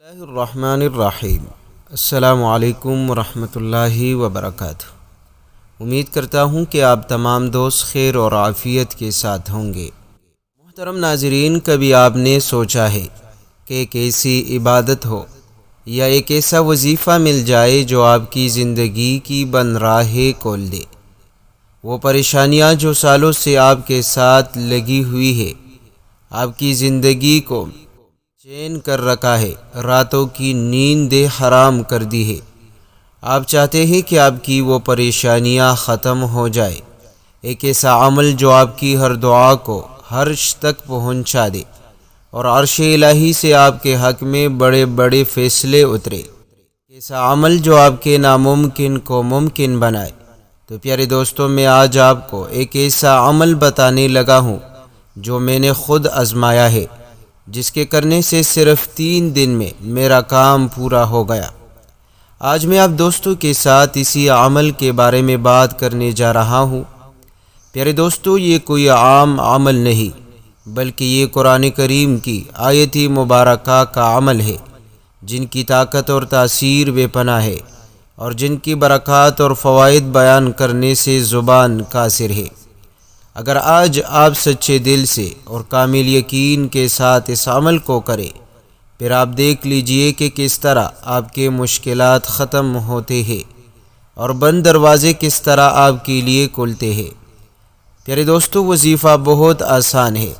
اللہ الرحمن الرحیم۔ السلام علیکم ورحمۃ اللہ وبرکاتہ۔ امید کرتا ہوں کہ آپ تمام دوست خیر اور عافیت کے ساتھ ہوں گے۔ محترم ناظرین، کبھی آپ نے سوچا ہے کہ ایک ایسی عبادت ہو یا ایک ایسا وظیفہ مل جائے جو آپ کی زندگی کی بند راہیں کھول دے؟ وہ پریشانیاں جو سالوں سے آپ کے ساتھ لگی ہوئی ہے، آپ کی زندگی کو چین کر رکھا ہے، راتوں کی نیند حرام کر دی ہے۔ آپ چاہتے ہیں کہ آپ کی وہ پریشانیاں ختم ہو جائے، ایک ایسا عمل جو آپ کی ہر دعا کو عرش تک پہنچا دے اور عرش الہی سے آپ کے حق میں بڑے بڑے فیصلے اترے، ایسا عمل جو آپ کے ناممکن کو ممکن بنائے۔ تو پیارے دوستوں، میں آج آپ کو ایک ایسا عمل بتانے لگا ہوں جو میں نے خود آزمایا ہے، جس کے کرنے سے صرف 3 دن میں میرا کام پورا ہو گیا۔ آج میں آپ دوستوں کے ساتھ اسی عمل کے بارے میں بات کرنے جا رہا ہوں۔ پیارے دوستوں، یہ کوئی عام عمل نہیں، بلکہ یہ قرآن کریم کی آیت مبارکہ کا عمل ہے، جن کی طاقت اور تاثیر بے پناہ ہے اور جن کی برکات اور فوائد بیان کرنے سے زبان قاصر ہے۔ اگر آج آپ سچے دل سے اور کامل یقین کے ساتھ اس عمل کو کریں، پھر آپ دیکھ لیجئے کہ کس طرح آپ کے مشکلات ختم ہوتے ہیں اور بند دروازے کس طرح آپ کے لیے کھلتے ہیں۔ پیارے دوستو، وظیفہ بہت آسان ہے،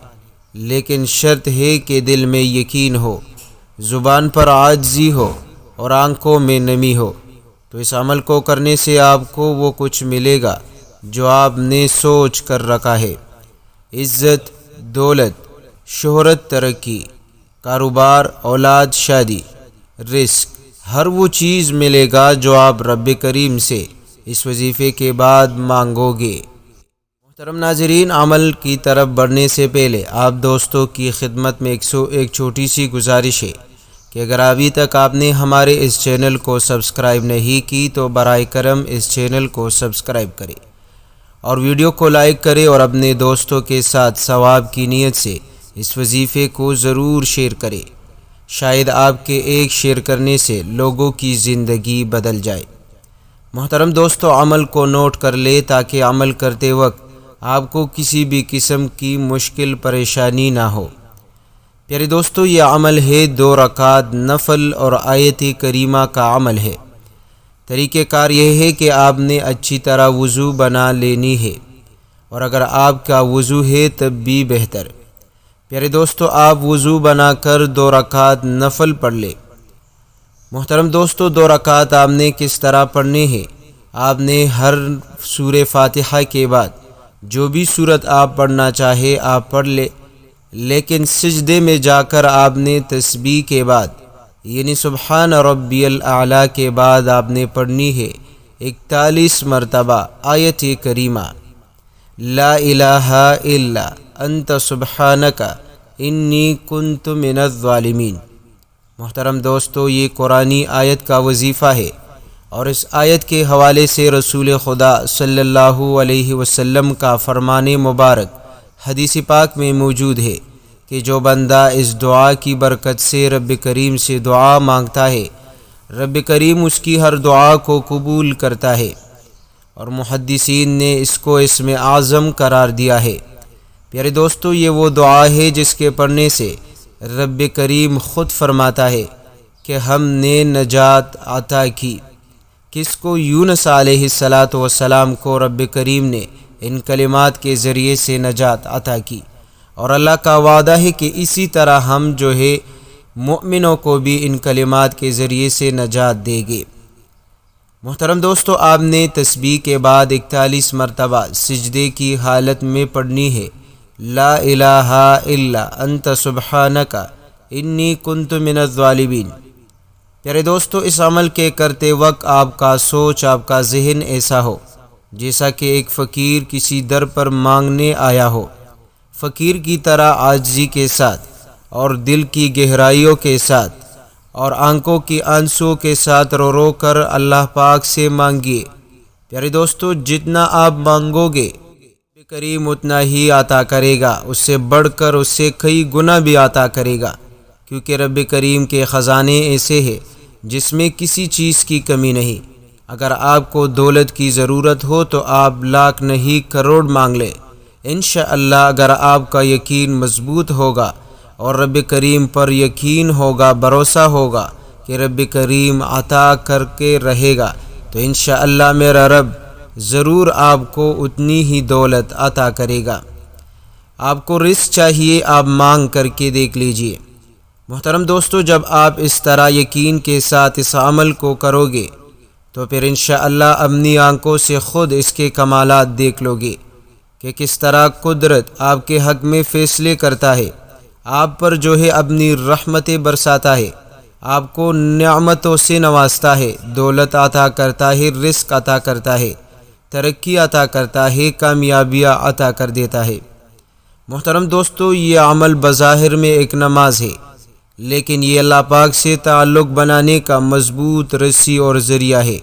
لیکن شرط ہے کہ دل میں یقین ہو، زبان پر عاجزی ہو اور آنکھوں میں نمی ہو۔ تو اس عمل کو کرنے سے آپ کو وہ کچھ ملے گا جو آپ نے سوچ کر رکھا ہے۔ عزت، دولت، شہرت، ترقی، کاروبار، اولاد، شادی، رزق، ہر وہ چیز ملے گا جو آپ رب کریم سے اس وظیفے کے بعد مانگو گے۔ محترم ناظرین، عمل کی طرف بڑھنے سے پہلے آپ دوستوں کی خدمت میں ایک چھوٹی سی گزارش ہے کہ اگر ابھی تک آپ نے ہمارے اس چینل کو سبسکرائب نہیں کی تو برائے کرم اس چینل کو سبسکرائب کریں اور ویڈیو کو لائک کریں اور اپنے دوستوں کے ساتھ ثواب کی نیت سے اس وظیفے کو ضرور شیئر کریں۔ شاید آپ کے ایک شیئر کرنے سے لوگوں کی زندگی بدل جائے۔ محترم دوستو، عمل کو نوٹ کر لے تاکہ عمل کرتے وقت آپ کو کسی بھی قسم کی مشکل پریشانی نہ ہو۔ پیارے دوستو، یہ عمل ہے 2 رکعت نفل اور آیت کریمہ کا عمل ہے۔ طریقہ کار یہ ہے کہ آپ نے اچھی طرح وضو بنا لینی ہے، اور اگر آپ کا وضو ہے تب بھی بہتر۔ پیارے دوستو، آپ وضو بنا کر 2 رکعت نفل پڑھ لیں۔ محترم دوستو، 2 رکعت آپ نے کس طرح پڑھنے ہیں؟ آپ نے ہر سورہ فاتحہ کے بعد جو بھی سورت آپ پڑھنا چاہے آپ پڑھ لیں، لیکن سجدے میں جا کر آپ نے تسبیح کے بعد یعنی سبحان ربی الاعلیٰ کے بعد آپ نے پڑھنی ہے 41 مرتبہ آیت کریمہ، لا الہ الا انت سبحانک انی کنت من الظالمین۔ محترم دوستو، یہ قرآنی آیت کا وظیفہ ہے، اور اس آیت کے حوالے سے رسول خدا صلی اللہ علیہ وسلم کا فرمان مبارک حدیث پاک میں موجود ہے کہ جو بندہ اس دعا کی برکت سے رب کریم سے دعا مانگتا ہے، رب کریم اس کی ہر دعا کو قبول کرتا ہے، اور محدثین نے اس کو اسم اعظم قرار دیا ہے۔ پیارے دوستو، یہ وہ دعا ہے جس کے پڑھنے سے رب کریم خود فرماتا ہے کہ ہم نے نجات عطا کی۔ کس کو؟ یونس علیہ السلام کو رب کریم نے ان کلمات کے ذریعے سے نجات عطا کی، اور اللہ کا وعدہ ہے کہ اسی طرح ہم جو ہے مؤمنوں کو بھی ان کلمات کے ذریعے سے نجات دیں گے۔ محترم دوستو، آپ نے تسبیح کے بعد 41 مرتبہ سجدے کی حالت میں پڑھنی ہے لا الہ الا انت سبحانک انی کنت من الظالمین۔ پیارے دوستو، اس عمل کے کرتے وقت آپ کا سوچ، آپ کا ذہن ایسا ہو جیسا کہ ایک فقیر کسی در پر مانگنے آیا ہو، فقیر کی طرح عاجزی کے ساتھ اور دل کی گہرائیوں کے ساتھ اور آنکھوں کی آنسوں کے ساتھ رو رو کر اللہ پاک سے مانگیے۔ پیارے دوستو، جتنا آپ مانگو گے کریم اتنا ہی عطا کرے گا، اس سے بڑھ کر، اس سے کئی گنا بھی عطا کرے گا، کیونکہ رب کریم کے خزانے ایسے ہیں جس میں کسی چیز کی کمی نہیں۔ اگر آپ کو دولت کی ضرورت ہو تو آپ لاکھ نہیں کروڑ مانگ لیں، انشاءاللہ اگر آپ کا یقین مضبوط ہوگا اور رب کریم پر یقین ہوگا، بھروسہ ہوگا کہ رب کریم عطا کر کے رہے گا، تو انشاءاللہ میرا رب ضرور آپ کو اتنی ہی دولت عطا کرے گا۔ آپ کو رزق چاہیے، آپ مانگ کر کے دیکھ لیجئے۔ محترم دوستو، جب آپ اس طرح یقین کے ساتھ اس عمل کو کرو گے تو پھر انشاءاللہ اپنی آنکھوں سے خود اس کے کمالات دیکھ لو گے کہ کس طرح قدرت آپ کے حق میں فیصلے کرتا ہے، آپ پر جو ہے اپنی رحمتیں برساتا ہے، آپ کو نعمتوں سے نوازتا ہے، دولت عطا کرتا ہے، رزق عطا کرتا ہے، ترقی عطا کرتا ہے، کامیابیاں عطا کر دیتا ہے۔ محترم دوستو، یہ عمل بظاہر میں ایک نماز ہے، لیکن یہ اللہ پاک سے تعلق بنانے کا مضبوط رسی اور ذریعہ ہے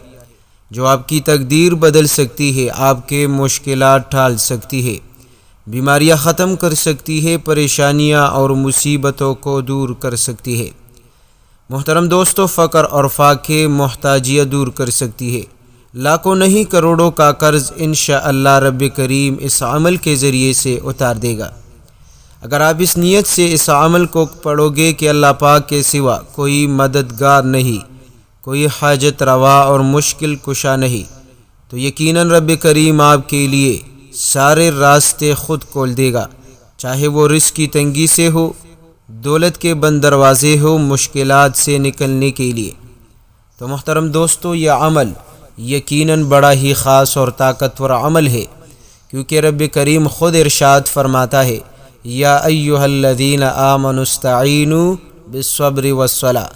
جو آپ کی تقدیر بدل سکتی ہے، آپ کے مشکلات ٹال سکتی ہے، بیماریاں ختم کر سکتی ہے، پریشانیاں اور مصیبتوں کو دور کر سکتی ہے۔ محترم دوستو، فقر اور فاقے محتاجیاں دور کر سکتی ہے، لاکھوں نہیں کروڑوں کا قرض انشاءاللہ رب کریم اس عمل کے ذریعے سے اتار دے گا۔ اگر آپ اس نیت سے اس عمل کو پڑھو گے کہ اللہ پاک کے سوا کوئی مددگار نہیں، کوئی حاجت روا اور مشکل کشا نہیں، تو یقیناً رب کریم آپ کے لیے سارے راستے خود کھول دے گا، چاہے وہ رزق کی تنگی سے ہو، دولت کے بند دروازے ہو، مشکلات سے نکلنے کے لیے۔ تو محترم دوستو، یہ عمل یقیناً بڑا ہی خاص اور طاقتور عمل ہے، کیونکہ رب کریم خود ارشاد فرماتا ہے، یا ایھا الذین آمنوا استعینوا بالصبر والصلاۃ،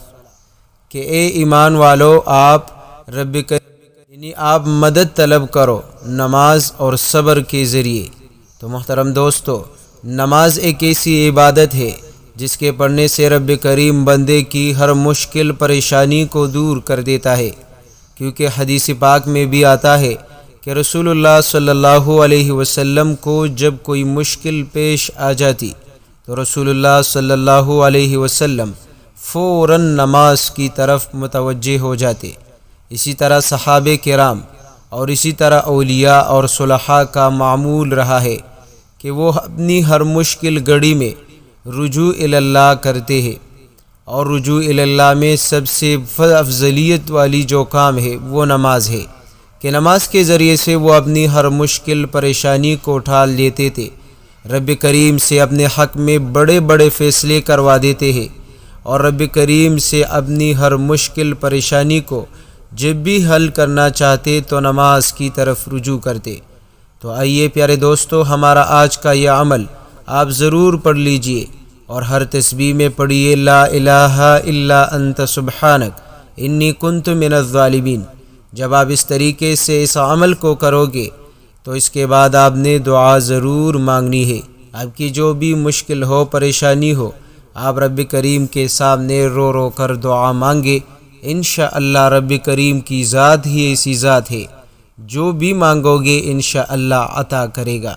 کہ اے ایمان والو، آپ رب کریم یعنی آپ مدد طلب کرو نماز اور صبر کے ذریعے۔ تو محترم دوستو، نماز ایک ایسی عبادت ہے جس کے پڑھنے سے رب کریم بندے کی ہر مشکل پریشانی کو دور کر دیتا ہے، کیونکہ حدیث پاک میں بھی آتا ہے کہ رسول اللہ صلی اللہ علیہ وسلم کو جب کوئی مشکل پیش آ جاتی تو رسول اللہ صلی اللہ علیہ وسلم فوراً نماز کی طرف متوجہ ہو جاتے۔ اسی طرح صحابہ کرام اور اسی طرح اولیاء اور صلحاء کا معمول رہا ہے کہ وہ اپنی ہر مشکل گھڑی میں رجوع اللہ کرتے ہیں، اور رجوع اللہ میں سب سے افضلیت والی جو کام ہے وہ نماز ہے، کہ نماز کے ذریعے سے وہ اپنی ہر مشکل پریشانی کو ٹال دیتے تھے، رب کریم سے اپنے حق میں بڑے بڑے فیصلے کروا دیتے ہیں، اور رب کریم سے اپنی ہر مشکل پریشانی کو جب بھی حل کرنا چاہتے تو نماز کی طرف رجوع کرتے۔ تو آئیے پیارے دوستو، ہمارا آج کا یہ عمل آپ ضرور پڑھ لیجئے، اور ہر تسبیح میں پڑھیے لا الہ الا انت سبحانک انی کنت من الظالمین۔ جب آپ اس طریقے سے اس عمل کو کرو گے تو اس کے بعد آپ نے دعا ضرور مانگنی ہے، آپ کی جو بھی مشکل ہو، پریشانی ہو، آپ رب کریم کے سامنے رو رو کر دعا مانگے، انشاءاللہ رب کریم کی ذات ہی ایسی ذات ہے جو بھی مانگو گے انشاءاللہ عطا کرے گا۔